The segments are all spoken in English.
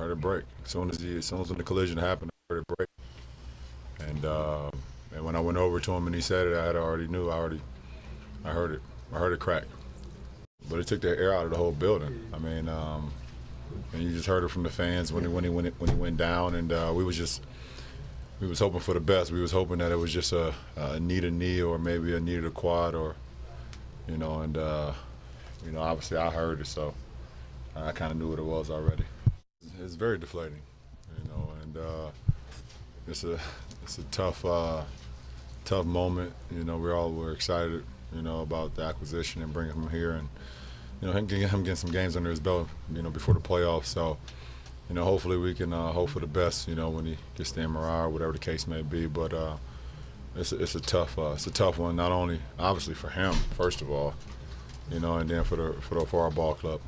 heard it break. As soon as when the collision happened, I heard it break. And when I went over to him and he said it, I already knew. I heard it. I heard it crack. But it took the air out of the whole building. I mean, and you just heard it from the fans when he went down, and we was hoping for the best. We was hoping that it was just a knee or maybe a knee to quad, or obviously I heard it, so I kind of knew what it was already. It's very deflating, and it's a tough moment. We're excited, about the acquisition and bringing him here, and him getting some games under his belt, before the playoffs. So, hopefully we can hope for the best, when he gets the MRI or whatever the case may be. But it's a tough one, not only obviously for him first of all, and then for our ball club.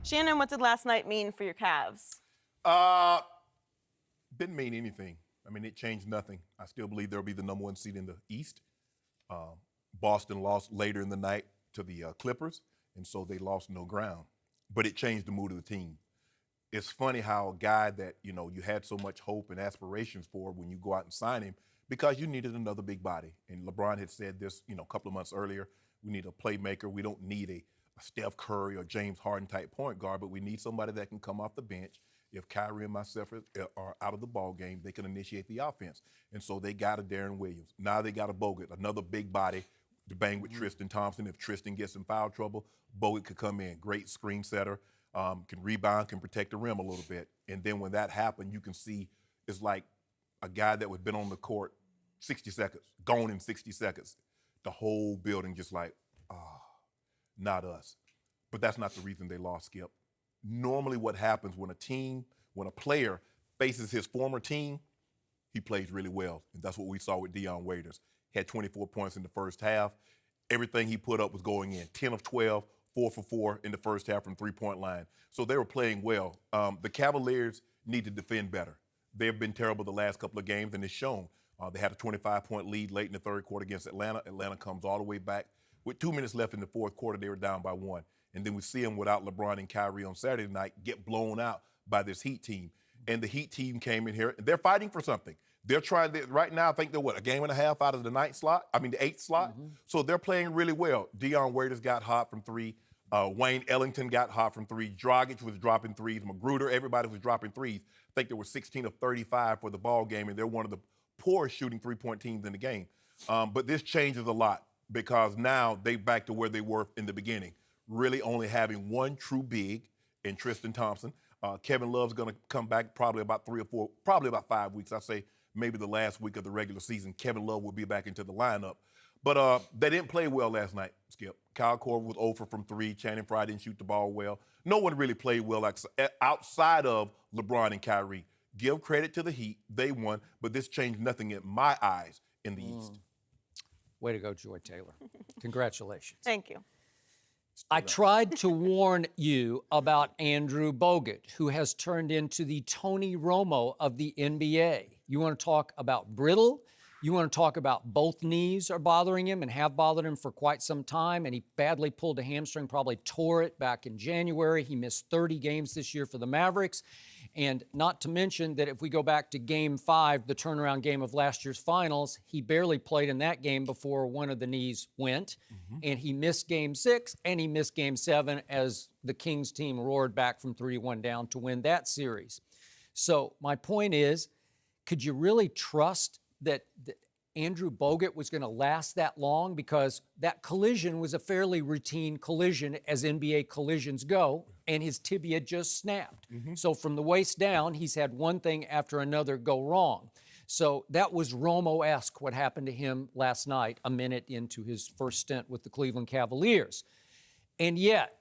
Shannon, what did last night mean for your Cavs? Didn't mean anything. I mean, it changed nothing. I still believe they'll be the number one seed in the East. Boston lost later in the night to the Clippers, and so they lost no ground. But it changed the mood of the team. It's funny how a guy that, you had so much hope and aspirations for when you go out and sign him, because you needed another big body. And LeBron had said this, a couple of months earlier, we need a playmaker. We don't need a Steph Curry or James Harden type point guard, but we need somebody that can come off the bench. If Kyrie and myself are out of the ball game, they can initiate the offense. And so they got a Darren Williams. Now they got a Bogut, another big body to bang with Tristan Thompson. If Tristan gets in foul trouble, Bogut could come in. Great screen setter, can rebound, can protect the rim a little bit. And then when that happened, you can see it's like a guy that had been on the court 60 seconds, gone in 60 seconds. The whole building just like, not us. But that's not the reason they lost, Skip. Normally what happens when a player faces his former team, he plays really well. And that's what we saw with Dion Waiters. He had 24 points in the first half. Everything he put up was going in. 10 of 12, 4 for 4 in the first half from three-point line. So they were playing well. The Cavaliers need to defend better. They've been terrible the last couple of games, and it's shown. They had a 25-point lead late in the third quarter against Atlanta. Atlanta comes all the way back. With 2 minutes left in the fourth quarter, they were down by 1. And then we see them without LeBron and Kyrie on Saturday night get blown out by this Heat team. And the Heat team came in here, and they're fighting for something. They're trying to, right now, I think they're a game and a half out of the the 8th slot. Mm-hmm. So they're playing really well. Dion Waiters got hot from 3. Wayne Ellington got hot from 3. Dragic was dropping threes. Magruder, everybody was dropping threes. I think they were 16 of 35 for the ball game, and they're one of the poorest shooting three-point teams in the game. But this changes a lot because now they back to where they were in the beginning, really only having one true big in Tristan Thompson. Kevin Love's going to come back probably about 3 or 4, probably about 5 weeks. I say maybe the last week of the regular season, Kevin Love will be back into the lineup. But they didn't play well last night, Skip. Kyle Korver was 0 from 3. Channing Frye didn't shoot the ball well. No one really played well outside of LeBron and Kyrie. Give credit to the Heat. They won, but this changed nothing in my eyes in the East. Way to go, Joy Taylor. Congratulations. Thank you. I tried to warn you about Andrew Bogut, who has turned into the Tony Romo of the NBA. You want to talk about brittle? You want to talk about both knees are bothering him and have bothered him for quite some time, and he badly pulled a hamstring, probably tore it back in January. He missed 30 games this year for the Mavericks. And not to mention that if we go back to Game 5, the turnaround game of last year's finals, he barely played in that game before one of the knees went. Mm-hmm. And he missed Game 6 and he missed Game 7 as the Kings team roared back from 3-1 down to win that series. So my point is, could you really trust that Andrew Bogut was going to last that long? Because that collision was a fairly routine collision as NBA collisions go, and his tibia just snapped. Mm-hmm. So from the waist down, he's had one thing after another go wrong. So that was Romo-esque what happened to him last night, a minute into his first stint with the Cleveland Cavaliers. And yet,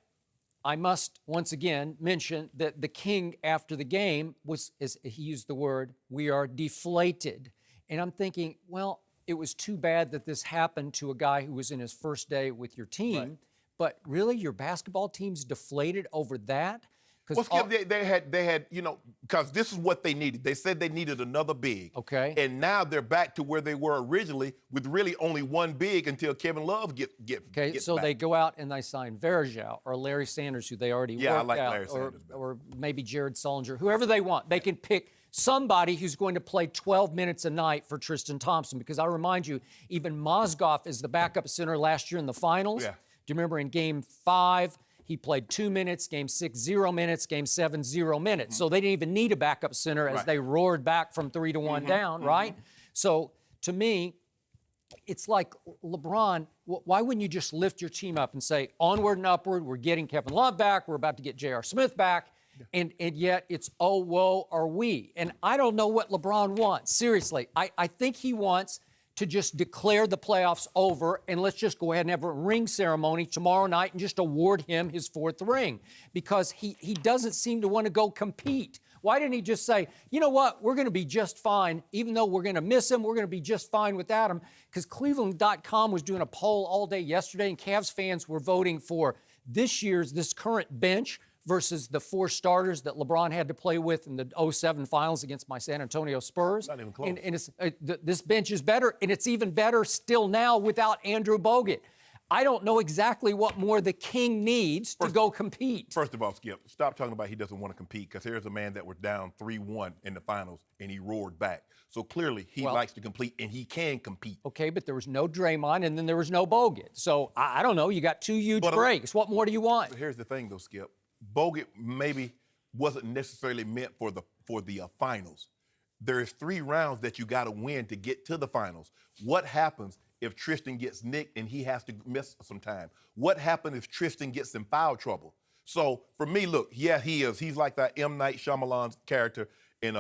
I must once again mention that the King after the game was, as he used the word, we are deflated. And I'm thinking, well, it was too bad that this happened to a guy who was in his first day with your team. Right. But really, your basketball team's deflated over that? Well, Skip, they had, you know, because this is what they needed. They said they needed another big. Okay. And now they're back to where they were originally with really only one big until Kevin Love gets so back. they go out and they sign Verjao or Larry Sanders, who they already Yeah, I worked like out, Larry Sanders better. or maybe Jared Sullinger, whoever they want. They can pick somebody who's going to play 12 minutes a night for Tristan Thompson, because I remind you, even Mozgov is the backup center last year in the finals. Yeah. Do you remember in Game 5? He played 2 minutes, Game 6, 0 minutes, Game 7, 0 minutes. So they didn't even need a backup center as they roared back from 3-1 down, right? So to me, it's like LeBron, why wouldn't you just lift your team up and say, onward and upward, we're getting Kevin Love back, we're about to get J.R. Smith back, and yet it's, oh, woe are we. And I don't know what LeBron wants. Seriously, I think he wants to just declare the playoffs over and let's just go ahead and have a ring ceremony tomorrow night and just award him his 4th ring, because he doesn't seem to want to go compete. Why didn't he just say, you know what, we're going to be just fine, even though we're going to miss him, we're going to be just fine without him? Because Cleveland.com was doing a poll all day yesterday, and Cavs fans were voting for this current bench versus the 4 starters that LeBron had to play with in the 07 finals against my San Antonio Spurs. Not even close. And it's, this bench is better, and it's even better still now without Andrew Bogut. I don't know exactly what more the King needs to go compete. First of all, Skip, stop talking about he doesn't want to compete, because here's a man that was down 3-1 in the finals, and he roared back. So clearly he likes to compete, and he can compete. Okay, but there was no Draymond, and then there was no Bogut. So I don't know. You got 2 huge breaks. What more do you want? But here's the thing, though, Skip. Bogut maybe wasn't necessarily meant for the finals. There's 3 rounds that you got to win to get to the finals. What happens if Tristan gets nicked and he has to miss some time? What happens if Tristan gets in foul trouble? So for me, look, yeah, he is. He's like that M. Night Shyamalan's character in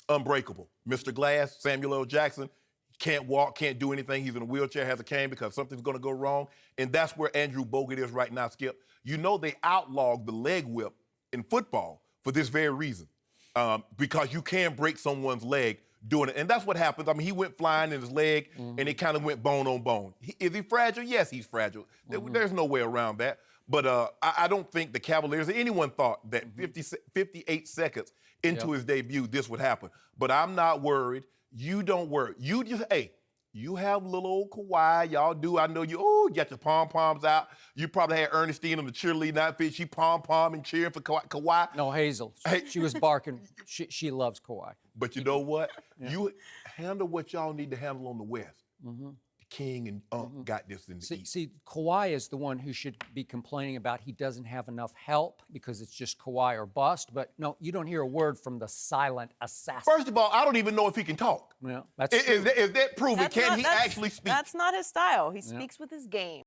Unbreakable. Mr. Glass, Samuel L. Jackson, can't walk, can't do anything. He's in a wheelchair, has a cane because something's going to go wrong. And that's where Andrew Bogut is right now, Skip. You know they outlawed the leg whip in football for this very reason, because you can break someone's leg doing it. And that's what happens. I mean, he went flying in his leg, and it kind of went bone on bone. Is he fragile? Yes, he's fragile. There's no way around that. But I don't think the Cavaliers or anyone thought that 58 seconds into his debut, this would happen. But I'm not worried. You don't worry. You just, you have little old Kawhi. Y'all do. I know you got your pom-poms out. You probably had Ernestine in the cheerleading outfit. She pom-pom and cheering for Kawhi. No, Hazel. She was barking. She loves Kawhi. But you know what? You handle what y'all need to handle on the West. King and Unk got this in the East. See, Kawhi is the one who should be complaining about he doesn't have enough help because it's just Kawhi or bust. But no, you don't hear a word from the silent assassin. First of all, I don't even know if he can talk. Yeah, that's Is that proven? Can he actually speak? That's not his style. He speaks with his game.